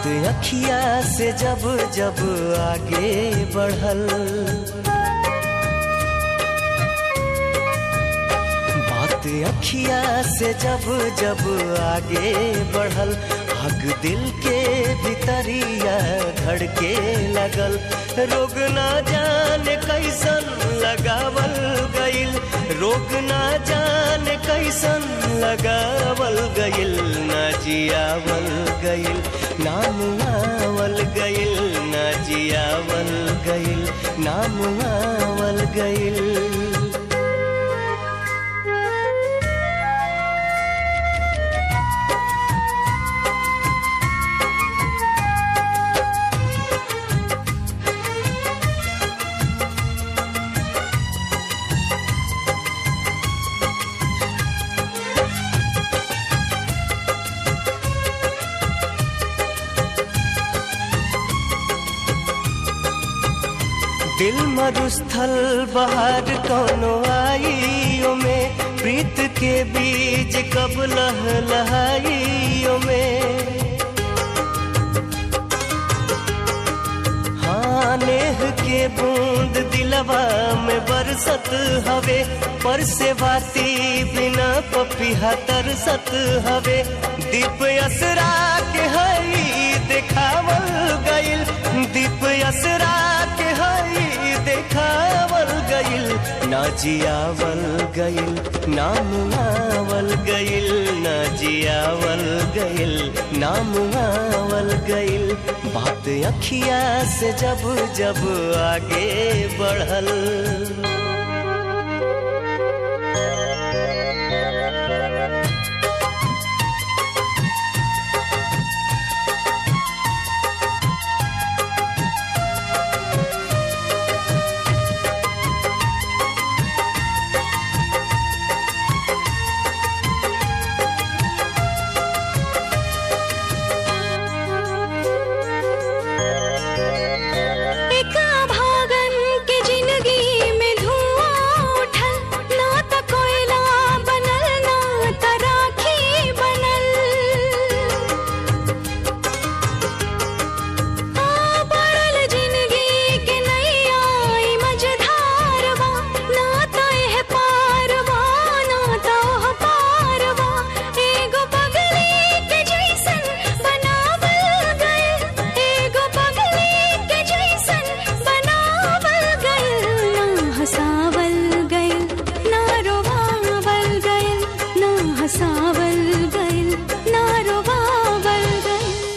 बात अखिया से जब जब आगे बढ़ल, बात अखिया से जब जब आगे बढ़ल, हक दिल के भितरिया धड़के लगल। रोग ना जाने कैसन लगावल गइल, रोग ना जाने कैसन लगावल गइल, ना जियावल गइल, नाम आवल गइल, ना जियावल गइल, नाम आवल गइल। दिल मरुस्थल बाहर कौनो आइयो में, प्रीत के बीज कब लहलहाइयो में। हाँ नेह के बूंद दिलवा में बरसत हवे, पर से बाती बिना पपिहा तरसत हवे। दीप असरा के हई देखावल गइल, दीप असरा के हई देखावल गइल, ना जियावल गइल, नाम आवल गइल, ना जियावल गइल, नाम आवल गइल। बात अखिया से जब जब आगे बढ़ल,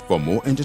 For more entertainment